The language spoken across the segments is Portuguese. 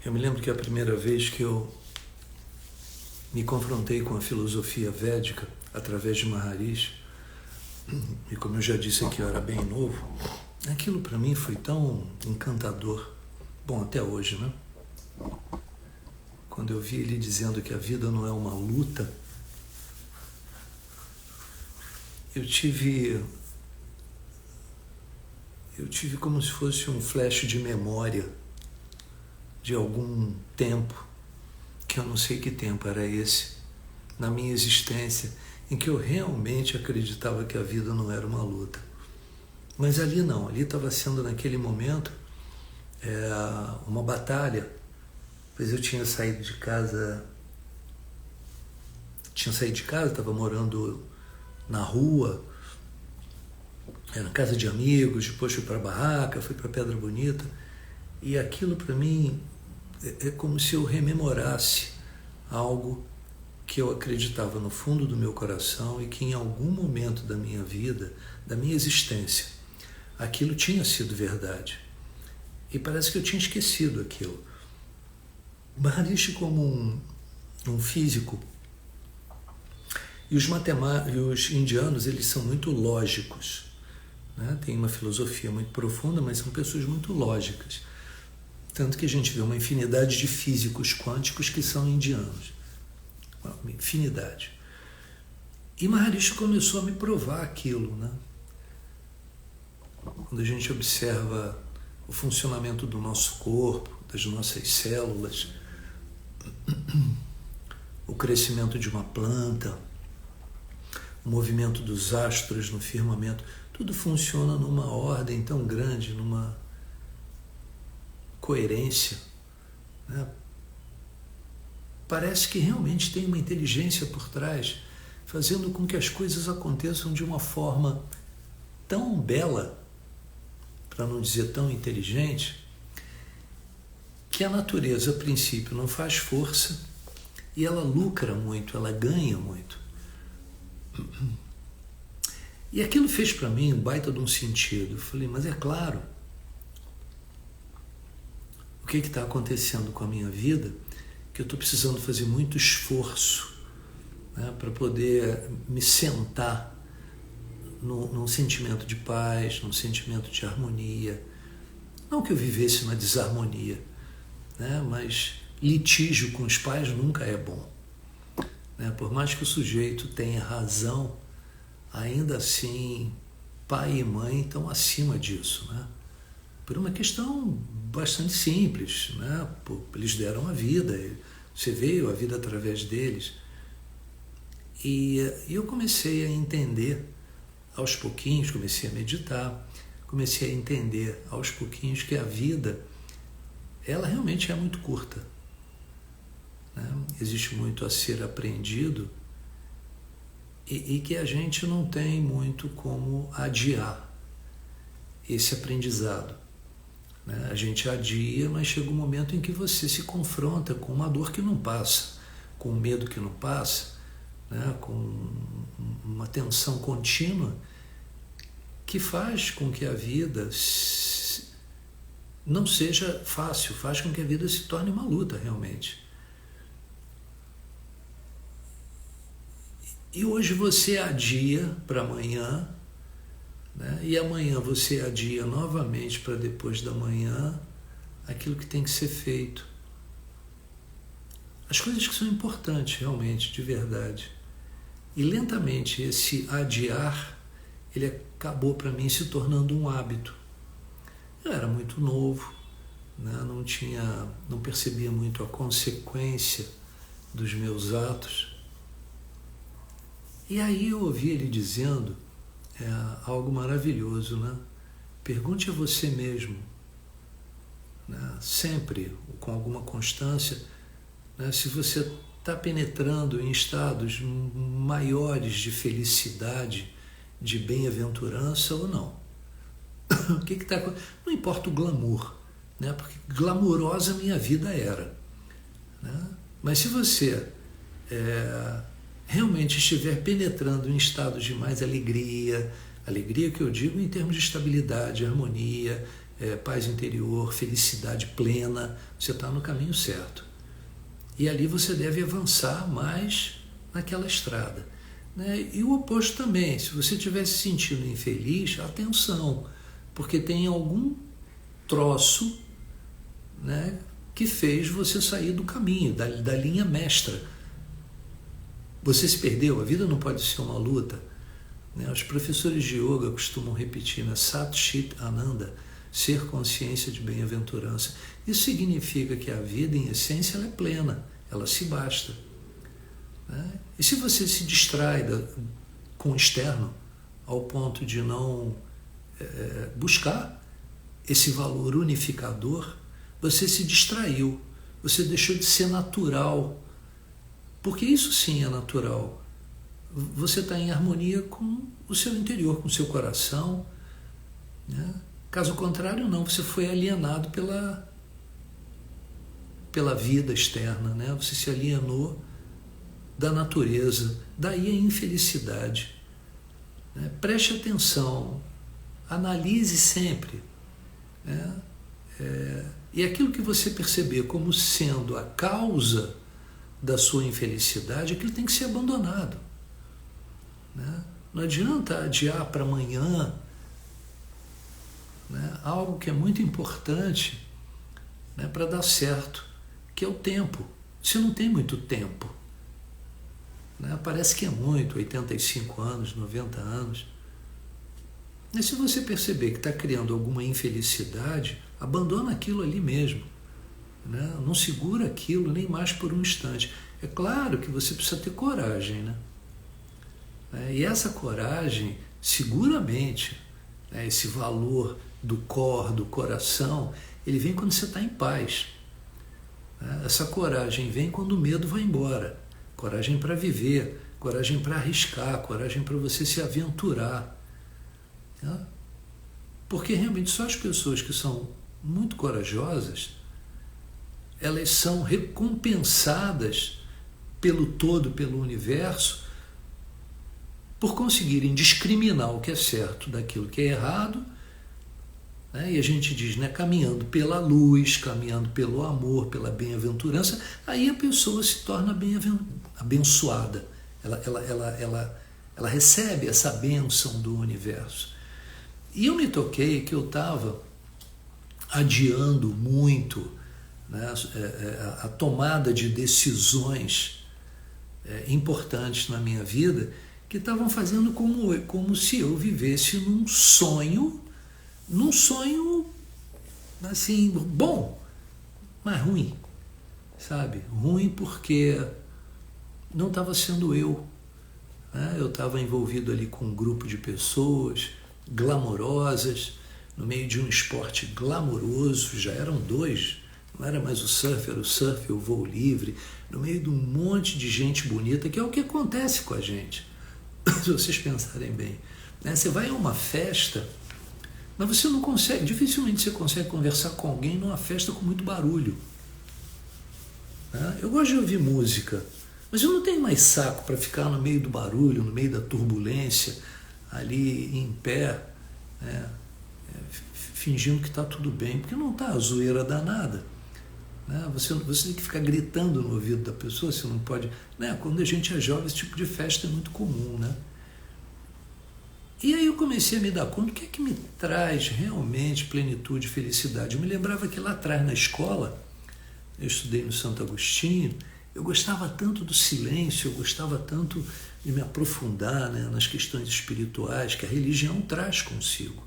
Eu me lembro que a primeira vez que eu me confrontei com a filosofia védica através de Maharishi, e como eu já disse aqui, eu era bem novo, aquilo para mim foi tão encantador. Bom, até hoje, né? Quando eu vi ele dizendo que a vida não é uma luta, eu tive como se fosse um flash de memória de algum tempo, que eu não sei que tempo era esse, na minha existência, em que eu realmente acreditava que a vida não era uma luta. Mas ali não, ali estava sendo naquele momento uma batalha, pois eu tinha saído de casa, estava morando na rua, na casa de amigos, depois fui para a barraca, fui para Pedra Bonita, e aquilo para mim é como se eu rememorasse algo que eu acreditava no fundo do meu coração e que em algum momento da minha vida, da minha existência, aquilo tinha sido verdade. E parece que eu tinha esquecido aquilo. Maharishi, como um físico, e os indianos, eles são muito lógicos, né? Tem uma filosofia muito profunda, mas são pessoas muito lógicas. Tanto que a gente vê uma infinidade de físicos quânticos que são indianos. Uma infinidade. E Maharishi começou a me provar aquilo, né? Quando a gente observa o funcionamento do nosso corpo, das nossas células, o crescimento de uma planta, o movimento dos astros no firmamento, tudo funciona numa ordem tão grande, numa coerência, né? Parece que realmente tem uma inteligência por trás, fazendo com que as coisas aconteçam de uma forma tão bela, para não dizer tão inteligente, que a natureza, a princípio, não faz força e ela lucra muito, ela ganha muito. E aquilo fez para mim um baita de um sentido. Eu falei, mas é claro, o que está acontecendo com a minha vida, que eu estou precisando fazer muito esforço, né, para poder me sentar num sentimento de paz, num sentimento de harmonia. Não que eu vivesse na desarmonia, né, mas litígio com os pais nunca é bom, né? Por mais que o sujeito tenha razão, ainda assim pai e mãe estão acima disso, né? Por uma questão bastante simples, né? Eles deram a vida, você veio a vida através deles. E eu comecei a entender aos pouquinhos, comecei a meditar, comecei a entender aos pouquinhos que a vida, ela realmente é muito curta, né? Existe muito a ser aprendido e que a gente não tem muito como adiar esse aprendizado, né? A gente adia, mas chega um momento em que você se confronta com uma dor que não passa, com um medo que não passa, né? Com uma tensão contínua que faz com que a vida não seja fácil, faz com que a vida se torne uma luta realmente. E hoje você adia para amanhã, né? E amanhã você adia novamente para depois da manhã aquilo que tem que ser feito. As coisas que são importantes realmente, de verdade. E lentamente esse adiar, ele acabou para mim se tornando um hábito. Eu era muito novo, né? Não percebia muito a consequência dos meus atos. E aí eu ouvi ele dizendo algo maravilhoso, né? Pergunte a você mesmo, né? Sempre, com alguma constância, né? Se você está penetrando em estados maiores de felicidade, de bem-aventurança ou não. O que está acontecendo? Não importa o glamour, né? Porque glamurosa minha vida era, né? Mas se você realmente estiver penetrando em estados de mais alegria que eu digo em termos de estabilidade, harmonia, paz interior, felicidade plena, você está no caminho certo. E ali você deve avançar mais naquela estrada. Né? E o oposto também, se você estiver se sentindo infeliz, atenção, porque tem algum troço, né, que fez você sair do caminho, da linha mestra. Você se perdeu, a vida não pode ser uma luta. Né? Os professores de yoga costumam repetir, né? Sat Chit Ananda, ser consciência de bem-aventurança. Isso significa que a vida, em essência, ela é plena, ela se basta. Né? E se você se distrai com o externo, ao ponto de não buscar esse valor unificador, você se distraiu, você deixou de ser natural, porque isso sim é natural. Você está em harmonia com o seu interior, com o seu coração, né? Caso contrário, não, você foi alienado pela vida externa, né? Você se alienou da natureza, daí a infelicidade. Né? Preste atenção, analise sempre. Né? E aquilo que você perceber como sendo a causa da sua infelicidade, aquilo tem que ser abandonado. Né? Não adianta adiar para amanhã, né, algo que é muito importante, né, para dar certo, que é o tempo. Você não tem muito tempo. Né? Parece que é muito, 85 anos, 90 anos. Mas se você perceber que está criando alguma infelicidade, abandona aquilo ali mesmo. Né? Não segura aquilo nem mais por um instante. É claro que você precisa ter coragem. Né? E essa coragem, seguramente, né, esse valor do core, do coração, ele vem quando você está em paz. Essa coragem vem quando o medo vai embora. Coragem para viver, coragem para arriscar, coragem para você se aventurar. Porque realmente só as pessoas que são muito corajosas, elas são recompensadas pelo todo, pelo universo, por conseguirem discriminar o que é certo daquilo que é errado. Né? E a gente diz, né, caminhando pela luz, caminhando pelo amor, pela bem-aventurança, aí a pessoa se torna abençoada. Ela recebe essa bênção do universo. E eu me toquei que eu estava adiando muito, né, a tomada de decisões importantes na minha vida, que estavam fazendo como se eu vivesse num sonho assim, bom, mas ruim, sabe? Ruim porque não estava sendo eu. Né? Eu estava envolvido ali com um grupo de pessoas glamorosas, no meio de um esporte glamouroso, já eram dois, não era mais o surf, era o surf e o voo livre, no meio de um monte de gente bonita, que é o que acontece com a gente, se vocês pensarem bem. Né? Você vai a uma festa, mas você não consegue, dificilmente você consegue conversar com alguém numa festa com muito barulho. Né? Eu gosto de ouvir música, mas eu não tenho mais saco para ficar no meio do barulho, no meio da turbulência, ali em pé, né? Fingindo que está tudo bem, porque não está a zoeira danada. Né? Você tem que ficar gritando no ouvido da pessoa, você não pode. Né? Quando a gente é jovem, esse tipo de festa é muito comum. Né? E aí eu comecei a me dar conta do que é que me traz realmente plenitude e felicidade. Eu me lembrava que lá atrás na escola, eu estudei no Santo Agostinho, eu gostava tanto do silêncio, eu gostava tanto de me aprofundar, né, nas questões espirituais que a religião traz consigo.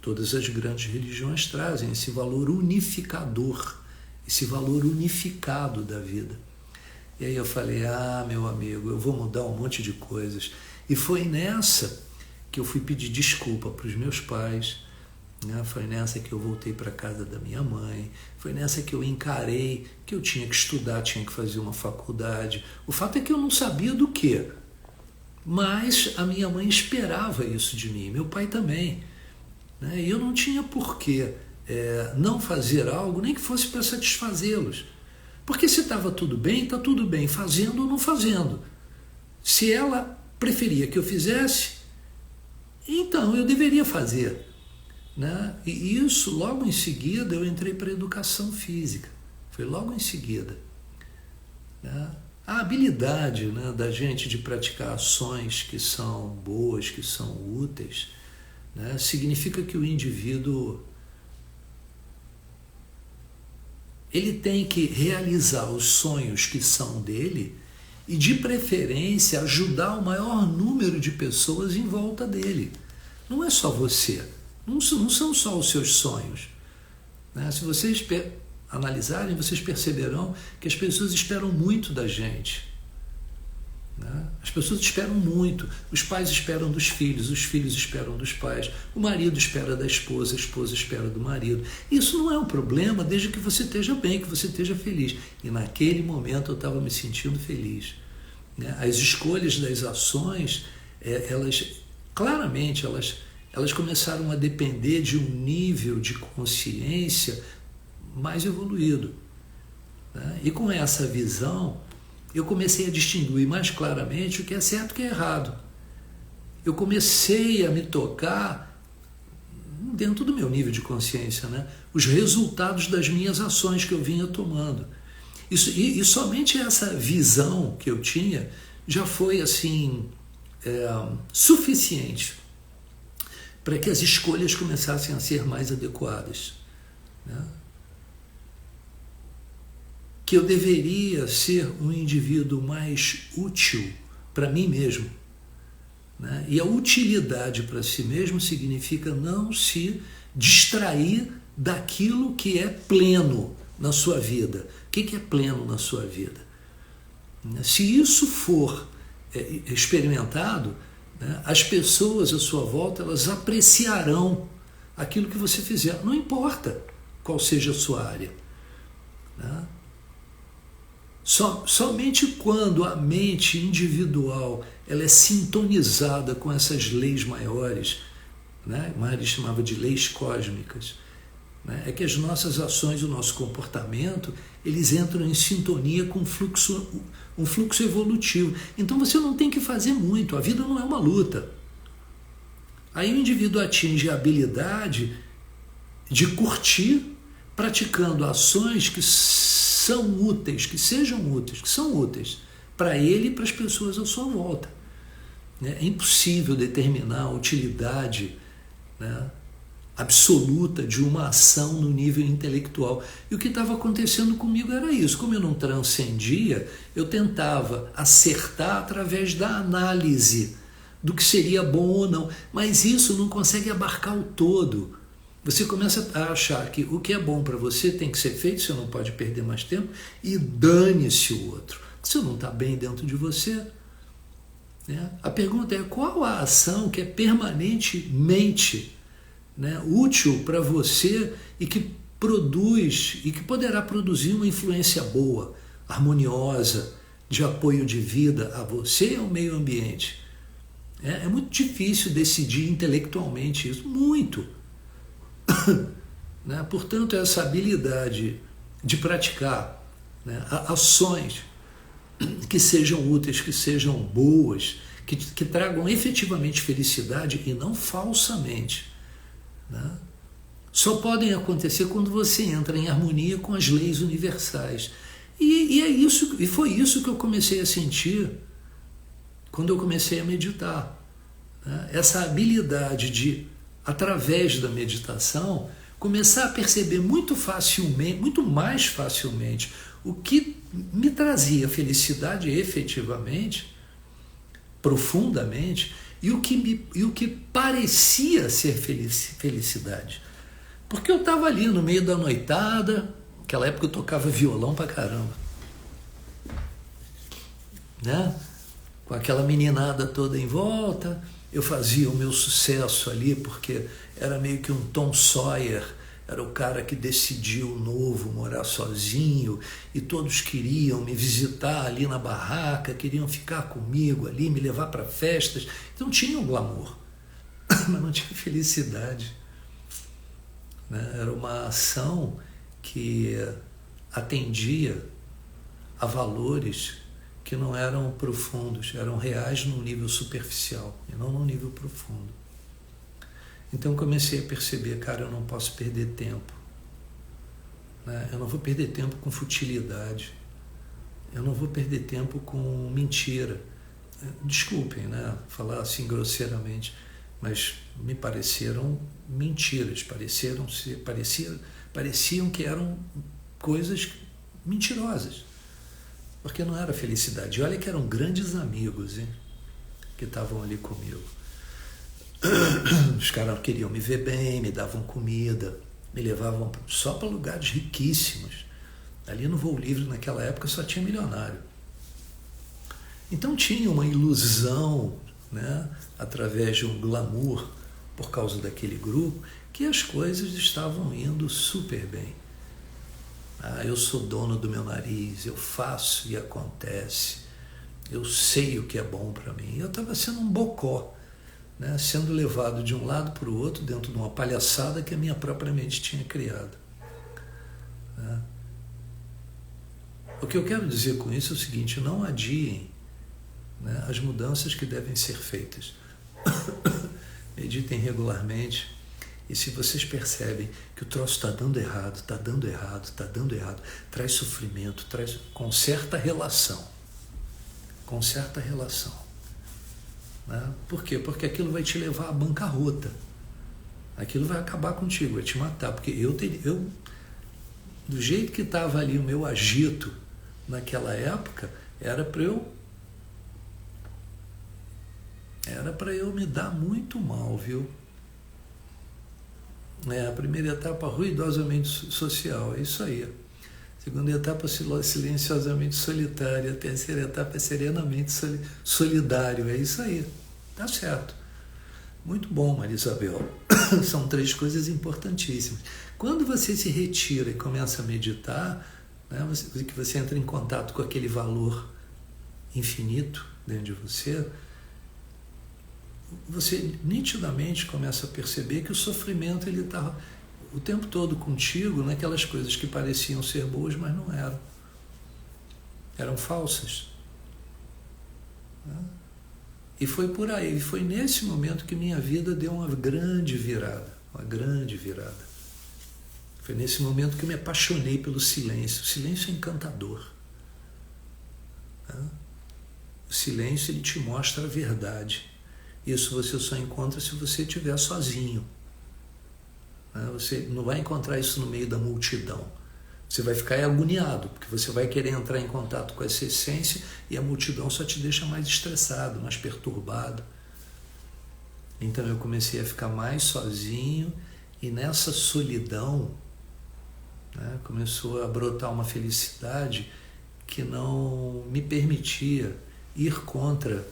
Todas as grandes religiões trazem esse valor unificador, esse valor unificado da vida. E aí eu falei, meu amigo, eu vou mudar um monte de coisas. E foi nessa que eu fui pedir desculpa para os meus pais, né? Foi nessa que eu voltei para a casa da minha mãe, foi nessa que eu encarei que eu tinha que estudar, tinha que fazer uma faculdade. O fato é que eu não sabia do quê, mas a minha mãe esperava isso de mim, meu pai também. Né? E eu não tinha porquê não fazer algo, nem que fosse para satisfazê-los. Porque se estava tudo bem, está tudo bem, fazendo ou não fazendo. Se ela preferia que eu fizesse, então eu deveria fazer. né? E isso, logo em seguida, eu entrei para a educação física. Foi logo em seguida. Né? A habilidade, né, da gente de praticar ações que são boas, que são úteis, né, significa que o indivíduo ele tem que realizar os sonhos que são dele e, de preferência, ajudar o maior número de pessoas em volta dele. Não é só você, não são só os seus sonhos. Né? Se vocês analisarem, vocês perceberão que as pessoas esperam muito da gente. Né? As pessoas esperam muito. Os pais esperam dos filhos, os filhos esperam dos pais, o marido espera da esposa, a esposa espera do marido. Isso não é um problema desde que você esteja bem, que você esteja feliz. E naquele momento eu estava me sentindo feliz. Né? As escolhas das ações, elas claramente elas começaram a depender de um nível de consciência mais evoluído. Né? E com essa visão, eu comecei a distinguir mais claramente o que é certo e o que é errado. Eu comecei a me tocar, dentro do meu nível de consciência, né, os resultados das minhas ações que eu vinha tomando. E somente essa visão que eu tinha já foi assim suficiente para que as escolhas começassem a ser mais adequadas. Né? Que eu deveria ser um indivíduo mais útil para mim mesmo. Né? E a utilidade para si mesmo significa não se distrair daquilo que é pleno na sua vida. O que é pleno na sua vida? Se isso for experimentado, né, as pessoas à sua volta elas apreciarão aquilo que você fizer. Não importa qual seja a sua área. Né? Somente quando a mente individual ela é sintonizada com essas leis maiores, né? Maharishi chamava de leis cósmicas, né? É que as nossas ações, o nosso comportamento, eles entram em sintonia com um fluxo evolutivo. Então você não tem que fazer muito, a vida não é uma luta. Aí o indivíduo atinge a habilidade de curtir, praticando ações que são úteis, que sejam úteis, que são úteis para ele e para as pessoas à sua volta. É impossível determinar a utilidade, né, absoluta de uma ação no nível intelectual. E o que estava acontecendo comigo era isso. Como eu não transcendia, eu tentava acertar através da análise do que seria bom ou não. Mas isso não consegue abarcar o todo. Você começa a achar que o que é bom para você tem que ser feito, você não pode perder mais tempo, e dane-se o outro. Você não está bem dentro de você. Né? A pergunta é qual a ação que é permanentemente, né, útil para você e que produz, e que poderá produzir uma influência boa, harmoniosa, de apoio de vida a você e ao meio ambiente. É muito difícil decidir intelectualmente isso, muito. Né? Portanto, essa habilidade de praticar, né, ações que sejam úteis, que sejam boas, que tragam efetivamente felicidade e não falsamente, né, só podem acontecer quando você entra em harmonia com as leis universais. E é isso, e foi isso que eu comecei a sentir quando eu comecei a meditar. Né? Essa habilidade de, através da meditação, começar a perceber muito facilmente, muito mais facilmente, o que me trazia felicidade efetivamente, profundamente, e o que parecia ser felicidade. Porque eu estava ali no meio da noitada, naquela época eu tocava violão pra caramba, né? Com aquela meninada toda em volta, eu fazia o meu sucesso ali, porque era meio que um Tom Sawyer, era o cara que decidiu novo morar sozinho, e todos queriam me visitar ali na barraca, queriam ficar comigo ali, me levar para festas. Então tinha um glamour, mas não tinha felicidade. Né? Era uma ação que atendia a valores que não eram profundos, eram reais num nível superficial e não num nível profundo. Então comecei a perceber, cara, eu não posso perder tempo. Né? Eu não vou perder tempo com futilidade. Eu não vou perder tempo com mentira. Desculpem, né, falar assim grosseiramente, mas me pareceram mentiras, pareciam que eram coisas mentirosas, porque não era felicidade. E olha que eram grandes amigos, hein, que estavam ali comigo. Os caras queriam me ver bem, me davam comida, me levavam só para lugares riquíssimos. Ali no Voo Livre, naquela época, só tinha milionário. Então tinha uma ilusão, né, através de um glamour, por causa daquele grupo, que as coisas estavam indo super bem. Eu sou dono do meu nariz, eu faço e acontece, eu sei o que é bom para mim. Eu estava sendo um bocó, né, sendo levado de um lado para o outro dentro de uma palhaçada que a minha própria mente tinha criado. Né? O que eu quero dizer com isso é o seguinte: não adiem, né, as mudanças que devem ser feitas. Meditem regularmente, e se vocês percebem que o troço está dando errado, traz sofrimento, conserta a relação. Né? Por quê? Porque aquilo vai te levar à bancarrota. Aquilo vai acabar contigo, vai te matar. Porque eu do jeito que estava ali o meu agito naquela época, era para eu me dar muito mal, viu? A primeira etapa, ruidosamente social, é isso aí. A segunda etapa, silenciosamente solitária. A terceira etapa é serenamente solidário, é isso aí. Tá certo. Muito bom, Maria Isabel. São 3 coisas importantíssimas. Quando você se retira e começa a meditar, né, que você entra em contato com aquele valor infinito dentro de você, você nitidamente começa a perceber que o sofrimento ele está o tempo todo contigo naquelas coisas que pareciam ser boas, mas não eram. Eram falsas. E foi por aí, foi nesse momento que minha vida deu uma grande virada. Foi nesse momento que eu me apaixonei pelo silêncio. O silêncio é encantador. O silêncio ele te mostra a verdade. Isso você só encontra se você estiver sozinho. Você não vai encontrar isso no meio da multidão. Você vai ficar agoniado, porque você vai querer entrar em contato com essa essência e a multidão só te deixa mais estressado, mais perturbado. Então eu comecei a ficar mais sozinho e nessa solidão, né, começou a brotar uma felicidade que não me permitia ir contra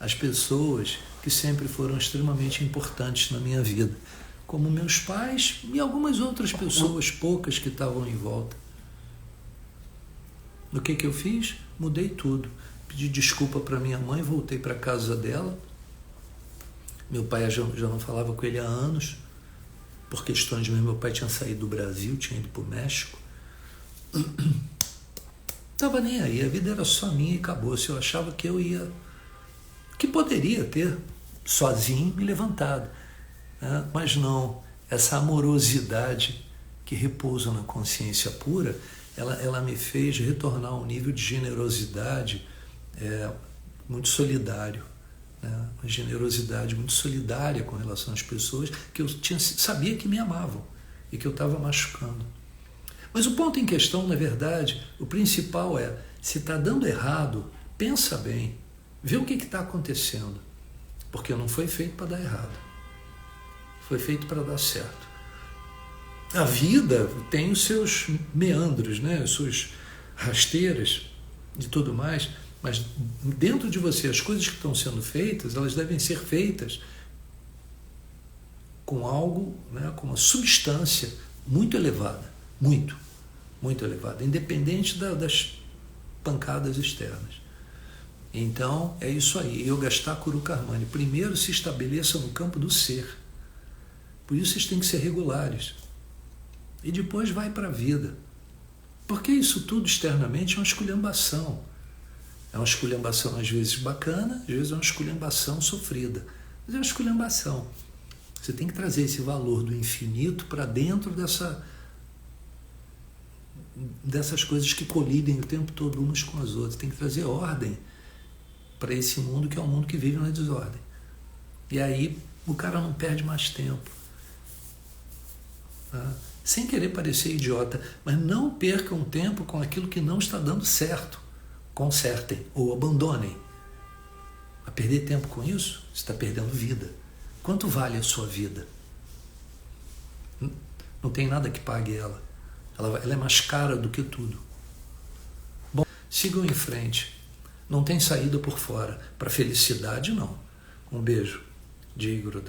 as pessoas que sempre foram extremamente importantes na minha vida, como meus pais e algumas outras pessoas, poucas que estavam em volta. O que eu fiz? Mudei tudo. Pedi desculpa para minha mãe, voltei para a casa dela. Meu pai já não falava com ele há anos, por questões de meu pai tinha saído do Brasil, tinha ido para o México. Estava nem aí, a vida era só minha e acabou-se. Eu achava que que poderia ter sozinho me levantado, né? Mas não, essa amorosidade que repousa na consciência pura, ela me fez retornar a um nível de generosidade muito solidário, né? Uma generosidade muito solidária com relação às pessoas que eu sabia que me amavam e que eu estava machucando. Mas o ponto em questão, na verdade, o principal é, se está dando errado, pensa bem, vê o que está acontecendo, porque não foi feito para dar errado, foi feito para dar certo. A vida tem os seus meandros, né? As suas rasteiras e tudo mais, mas dentro de você, as coisas que estão sendo feitas, elas devem ser feitas com algo, né? Com uma substância muito elevada, muito elevada, independente das pancadas externas. Então, é isso aí, Yogasthha Kuru Karmani. Primeiro se estabeleça no campo do ser. Por isso vocês têm que ser regulares. E depois vai para a vida. Porque isso tudo externamente é uma esculhambação. É uma esculhambação às vezes bacana, às vezes é uma esculhambação sofrida. Mas é uma esculhambação. Você tem que trazer esse valor do infinito para dentro dessas coisas que colidem o tempo todo umas com as outras. Tem que trazer ordem para esse mundo que é um mundo que vive na desordem. E aí o cara não perde mais tempo. Tá? Sem querer parecer idiota, mas não percam tempo com aquilo que não está dando certo. Consertem ou abandonem. A perder tempo com isso, você está perdendo vida. Quanto vale a sua vida? Não tem nada que pague ela. Ela é mais cara do que tudo. Bom, sigam em frente. Não tem saída por fora. Para felicidade, não. Um beijo de Igor.